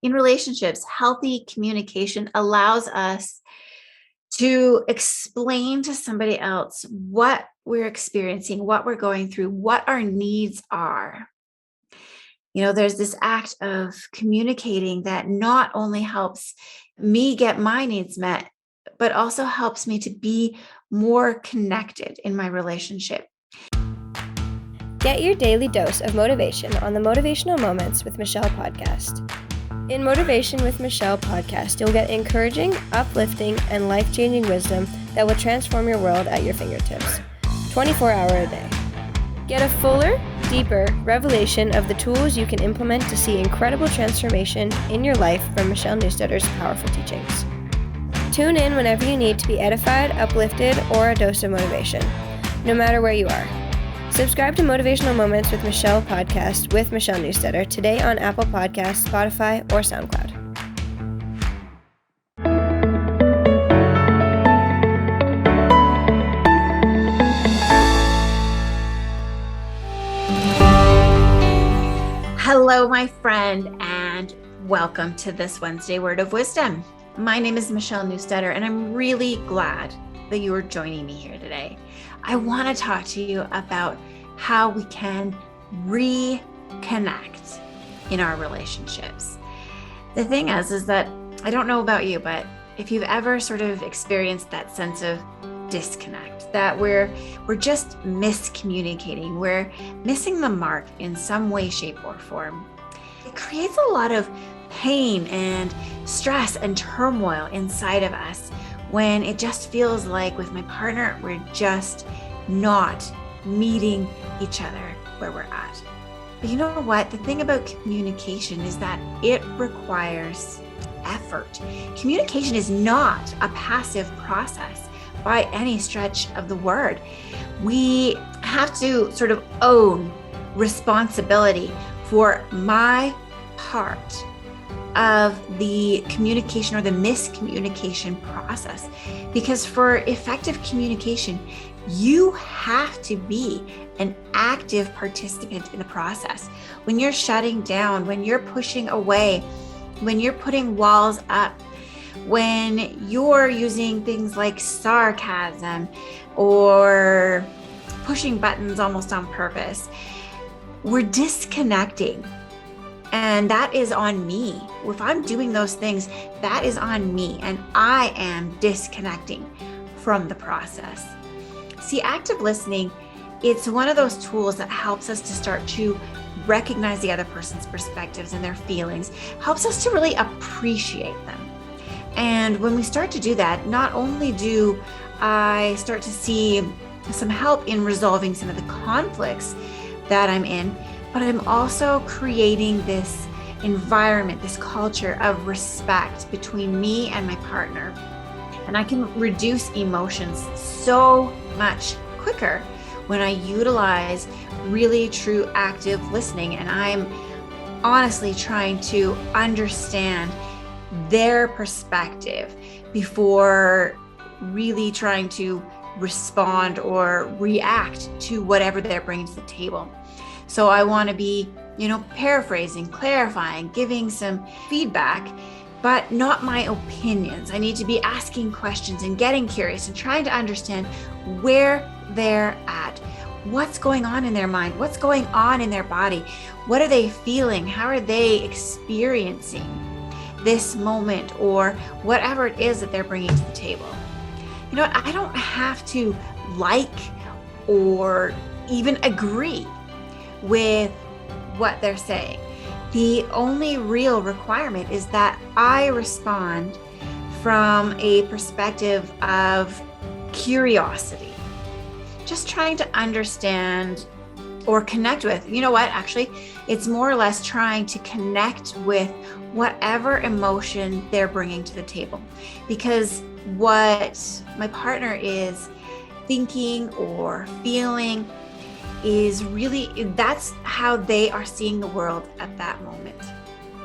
In relationships, healthy communication allows us to explain to somebody else what we're experiencing, what we're going through, what our needs are. There's this act of communicating that not only helps me get my needs met, but also helps me to be more connected in my relationship. Get your daily dose of motivation on the Motivational Moments with Michelle podcast. In Motivation with Michelle podcast, you'll get encouraging, uplifting, and life-changing wisdom that will transform your world at your fingertips, 24 hours a day. Get a fuller, deeper revelation of the tools you can implement to see incredible transformation in your life from Michelle Newstetter's powerful teachings. Tune in whenever you need to be edified, uplifted, or a dose of motivation, no matter where you are. Subscribe to Motivational Moments with Michelle podcast with Michelle Newstetter today on Apple Podcasts, Spotify, or SoundCloud. Hello, my friend, and welcome to this Wednesday Word of Wisdom. My name is Michelle Newstetter, and I'm really glad that you are joining me here today. I want to talk to you about how we can reconnect in our relationships. The thing is that I don't know about you, but if you've ever sort of experienced that sense of disconnect, that we're just miscommunicating, we're missing the mark in some way, shape, or form, it creates a lot of pain and stress and turmoil inside of us when it just feels like with my partner, we're just not meeting each other where we're at. But you know what? The thing about communication is that it requires effort. Communication is not a passive process by any stretch of the word. We have to sort of own responsibility for my part of the communication or the miscommunication process. Because for effective communication, you have to be an active participant in the process. When you're shutting down, when you're pushing away, when you're putting walls up, when you're using things like sarcasm or pushing buttons almost on purpose, we're disconnecting. And that is on me. If I'm doing those things, that is on me. And I am disconnecting from the process. See, active listening, it's one of those tools that helps us to start to recognize the other person's perspectives and their feelings, helps us to really appreciate them. And when we start to do that, not only do I start to see some help in resolving some of the conflicts that I'm in, but I'm also creating this environment, this culture of respect between me and my partner. And I can reduce emotions so much quicker when I utilize really true active listening. And I'm honestly trying to understand their perspective before really trying to respond or react to whatever they're bringing to the table. So I want to be, paraphrasing, clarifying, giving some feedback, but not my opinions. I need to be asking questions and getting curious and trying to understand where they're at. What's going on in their mind? What's going on in their body? What are they feeling? How are they experiencing this moment or whatever it is that they're bringing to the table? I don't have to like or even agree with what they're saying. The only real requirement is that I respond from a perspective of curiosity, just trying to understand or connect with, actually, it's more or less trying to connect with whatever emotion they're bringing to the table. Because what my partner is thinking or feeling is really, that's how they are seeing the world at that moment.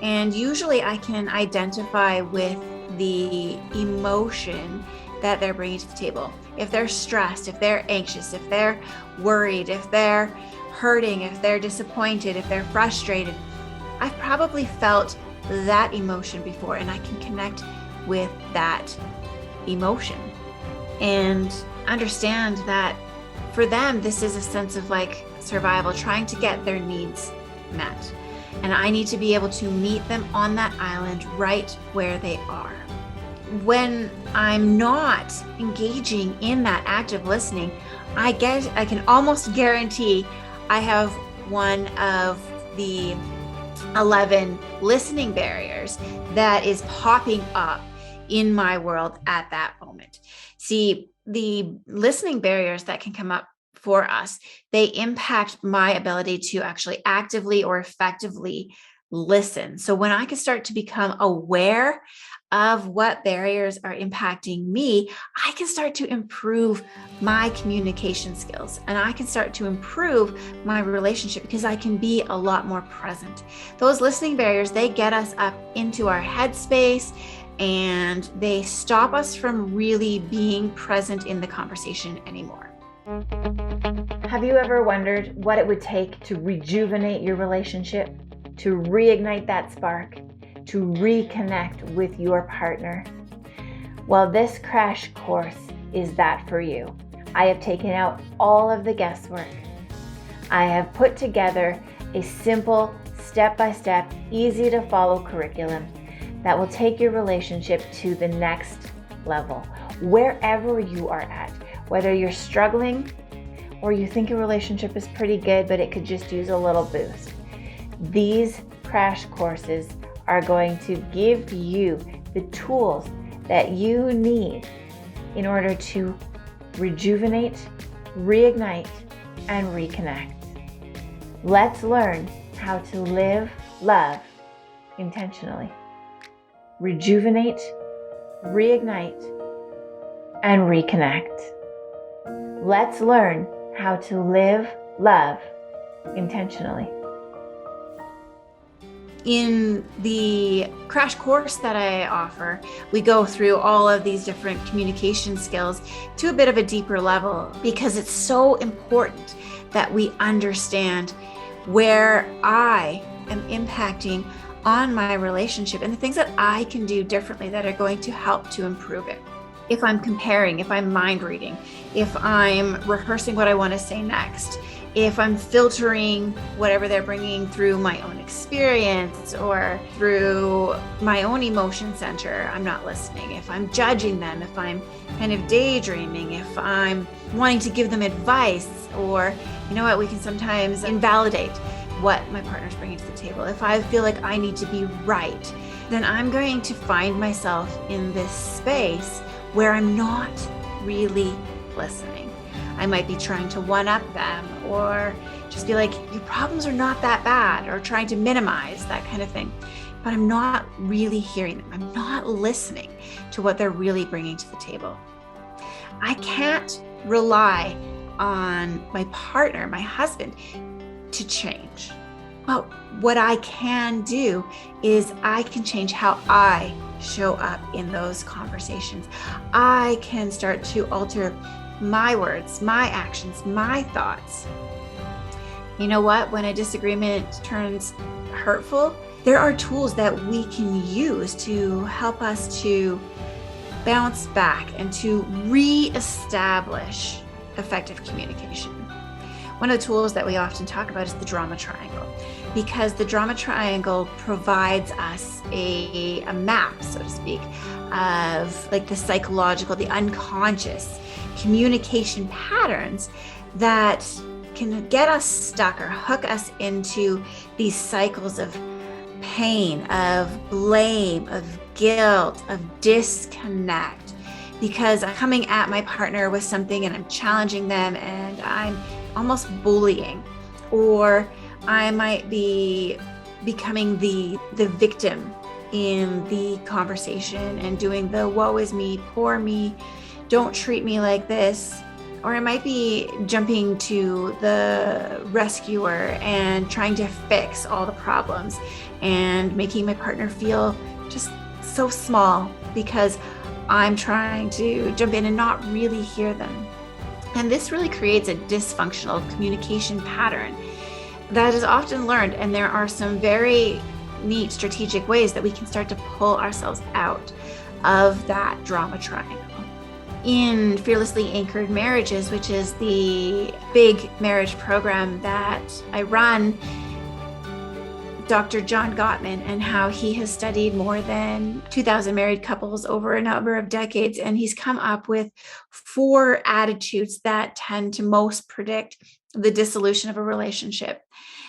And usually I can identify with the emotion that they're bringing to the table. If they're stressed, if they're anxious, if they're worried, if they're hurting, if they're disappointed, if they're frustrated, I've probably felt that emotion before, and I can connect with that emotion and understand that for them, this is a sense of like survival, trying to get their needs met. And I need to be able to meet them on that island right where they are. When I'm not engaging in that active listening, I can almost guarantee I have one of the 11 listening barriers that is popping up in my world at that moment. See, the listening barriers that can come up for us, they impact my ability to actually actively or effectively listen. So when I can start to become aware of what barriers are impacting me, I can start to improve my communication skills, and I can start to improve my relationship because I can be a lot more present. Those listening barriers, they get us up into our headspace, and they stop us from really being present in the conversation anymore. Have you ever wondered what it would take to rejuvenate your relationship, to reignite that spark, to reconnect with your partner? Well, this crash course is that for you. I have taken out all of the guesswork. I have put together a simple, step-by-step, easy to follow curriculum that will take your relationship to the next level, wherever you are at, whether you're struggling or you think your relationship is pretty good, but it could just use a little boost. These crash courses are going to give you the tools that you need in order to rejuvenate, reignite, and reconnect. Let's learn how to live, love intentionally. Rejuvenate, reignite, and reconnect. Let's learn how to live, love intentionally. In the crash course that I offer, we go through all of these different communication skills to a bit of a deeper level, because it's so important that we understand where I am impacting on my relationship and the things that I can do differently that are going to help to improve it. If I'm comparing, if I'm mind reading, if I'm rehearsing what I want to say next, if I'm filtering whatever they're bringing through my own experience or through my own emotion center, I'm not listening. If I'm judging them, if I'm kind of daydreaming, if I'm wanting to give them advice, or, you know what, we can sometimes invalidate what my partner's bringing to the table. If I feel like I need to be right, then I'm going to find myself in this space where I'm not really listening. I might be trying to one-up them, or just be like, your problems are not that bad, or trying to minimize that kind of thing. But I'm not really hearing them. I'm not listening to what they're really bringing to the table. I can't rely on my partner, my husband, to change. But what I can do is I can change how I show up in those conversations. I can start to alter my words, my actions, my thoughts. You know what? When a disagreement turns hurtful, there are tools that we can use to help us to bounce back and to reestablish effective communication. One of the tools that we often talk about is the drama triangle, because the drama triangle provides us a map, so to speak, of like the psychological, the unconscious communication patterns that can get us stuck or hook us into these cycles of pain, of blame, of guilt, of disconnect, because I'm coming at my partner with something and I'm challenging them and I'm almost bullying, or I might be becoming the victim in the conversation and doing the woe is me, poor me, don't treat me like this. Or I might be jumping to the rescuer and trying to fix all the problems and making my partner feel just so small because I'm trying to jump in and not really hear them. And this really creates a dysfunctional communication pattern that is often learned. And there are some very neat strategic ways that we can start to pull ourselves out of that drama triangle. In Fearlessly Anchored Marriages, which is the big marriage program that I run, Dr. John Gottman, and how he has studied more than 2,000 married couples over a number of decades. And he's come up with 4 attitudes that tend to most predict the dissolution of a relationship.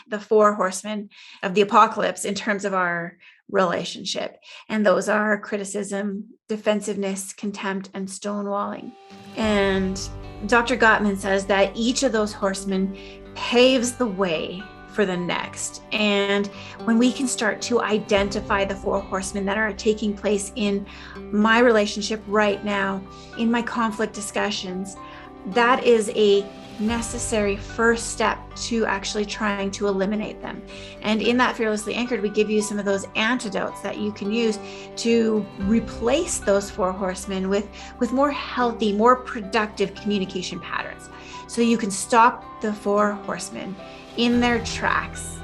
The 4 horsemen of the apocalypse in terms of our relationship. And those are criticism, defensiveness, contempt, and stonewalling. And Dr. Gottman says that each of those horsemen paves the way for the next. And when we can start to identify the 4 horsemen that are taking place in my relationship right now, in my conflict discussions, that is a necessary first step to actually trying to eliminate them. And in that Fearlessly Anchored, we give you some of those antidotes that you can use to replace those 4 horsemen with more healthy, more productive communication patterns. So you can stop the 4 horsemen in their tracks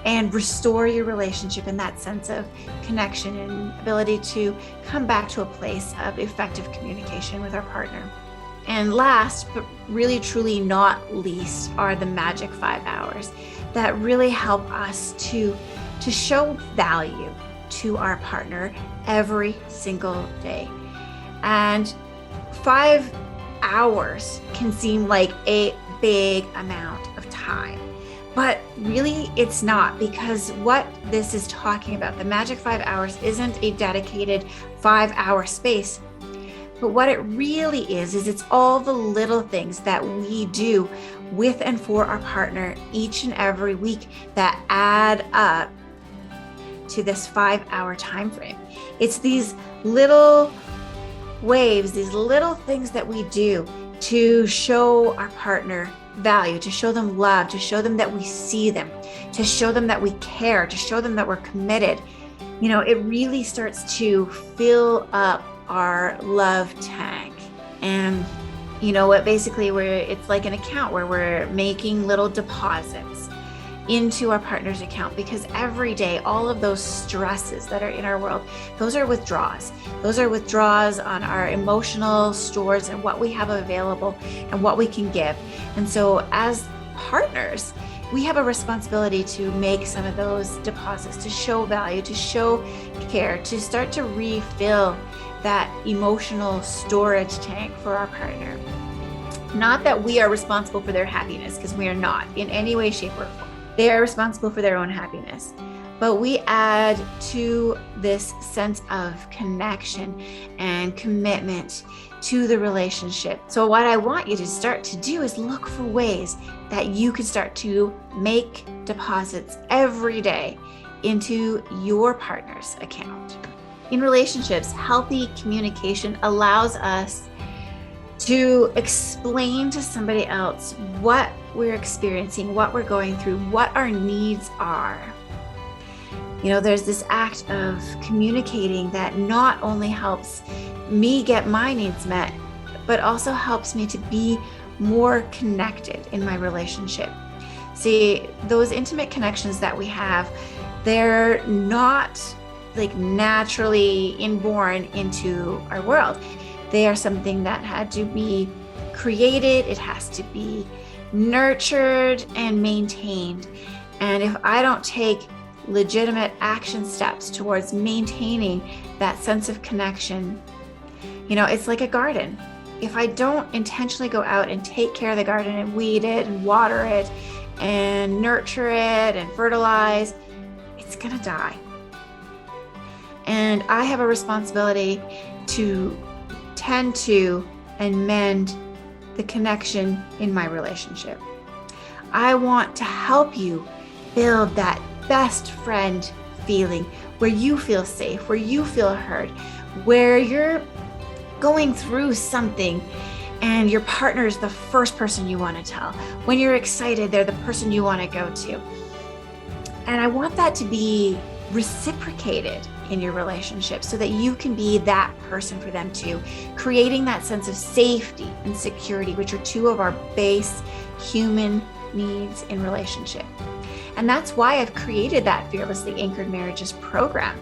and restore your relationship in that sense of connection and ability to come back to a place of effective communication with our partner. And last, but really truly not least, are the magic 5 hours that really help us to show value to our partner every single day. And 5 hours can seem like a big amount of time, but really it's not, because what this is talking about, the magic 5 hours, isn't a dedicated 5-hour space. But what it really is it's all the little things that we do with and for our partner each and every week that add up to this 5-hour time frame. It's these little waves, these little things that we do to show our partner value, to show them love, to show them that we see them, to show them that we care, to show them that we're committed. You know, it really starts to fill up our love tank. And you know what, basically it's like an account where we're making little deposits into our partner's account, because every day all of those stresses that are in our world, those are withdrawals on our emotional stores and what we have available and what we can give. And so as partners, we have a responsibility to make some of those deposits, to show value, to show care, to start to refill that emotional storage tank for our partner. Not that we are responsible for their happiness, because we are not in any way, shape, or form. They are responsible for their own happiness. But we add to this sense of connection and commitment to the relationship. So what I want you to start to do is look for ways that you can start to make deposits every day into your partner's account. In relationships, healthy communication allows us to explain to somebody else what we're experiencing, what we're going through, what our needs are. You know, there's this act of communicating that not only helps me get my needs met, but also helps me to be more connected in my relationship. See, those intimate connections that we have, they're not like naturally inborn into our world. They are something that had to be created. It has to be nurtured and maintained. And if I don't take legitimate action steps towards maintaining that sense of connection, you know, it's like a garden. If I don't intentionally go out and take care of the garden and weed it and water it and nurture it and fertilize, it's gonna die. And I have a responsibility to tend to and mend the connection in my relationship. I want to help you build that best friend feeling where you feel safe, where you feel heard, where you're going through something and your partner is the first person you want to tell. When you're excited, they're the person you want to go to. And I want that to be reciprocated in your relationship so that you can be that person for them too, creating that sense of safety and security, which are 2 of our base human needs in relationship. And And that's why I've created that Fearlessly Anchored Marriages program,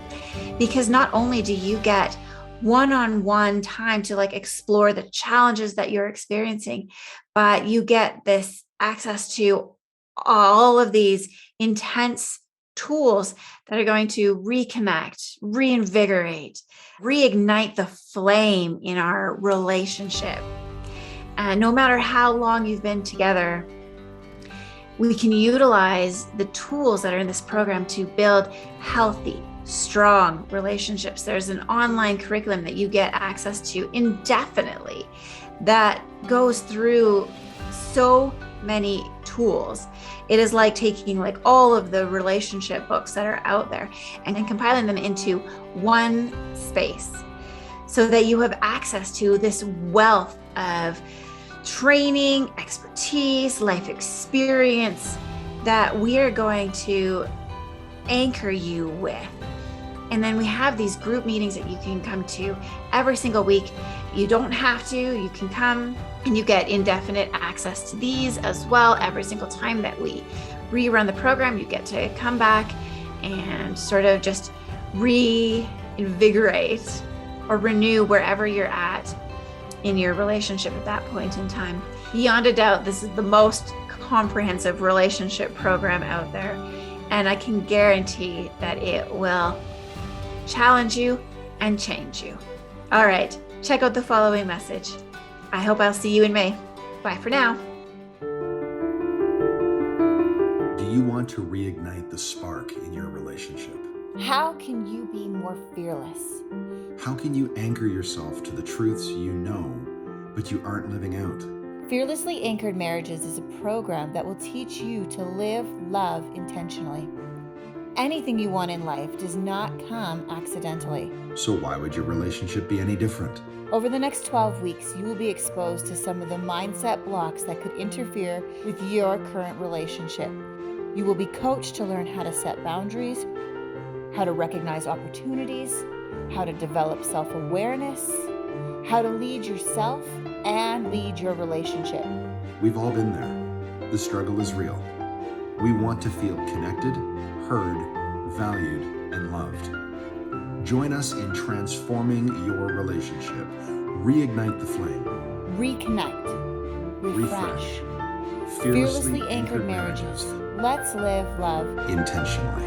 because not only do you get one-on-one time to like explore the challenges that you're experiencing, but you get this access to all of these intense tools that are going to reconnect, reinvigorate, reignite the flame in our relationship. And no matter how long you've been together, we can utilize the tools that are in this program to build healthy, strong relationships. There's an online curriculum that you get access to indefinitely that goes through so many tools. It is like taking like all of the relationship books that are out there and then compiling them into one space so that you have access to this wealth of training, expertise, life experience that we are going to anchor you with. And then we have these group meetings that you can come to every single week. You don't have to, you can come and you get indefinite access to these as well. Every single time that we rerun the program, you get to come back and sort of just reinvigorate or renew wherever you're at in your relationship at that point in time. Beyond a doubt, this is the most comprehensive relationship program out there. And I can guarantee that it will challenge you and change you. All right, check out the following message. I hope I'll see you in May. Bye for now. Do you want to reignite the spark in your relationship? How can you be more fearless? How can you anchor yourself to the truths you know, but you aren't living out? Fearlessly Anchored Marriages is a program that will teach you to live love intentionally. Anything you want in life does not come accidentally. So why would your relationship be any different? Over the next 12 weeks, you will be exposed to some of the mindset blocks that could interfere with your current relationship. You will be coached to learn how to set boundaries, how to recognize opportunities, how to develop self-awareness, how to lead yourself and lead your relationship. We've all been there. The struggle is real. We want to feel connected, heard, valued, and loved. Join us in transforming your relationship. Reignite the flame. Reconnect. Refresh. Fearlessly Anchored Marriages. Let's live love intentionally.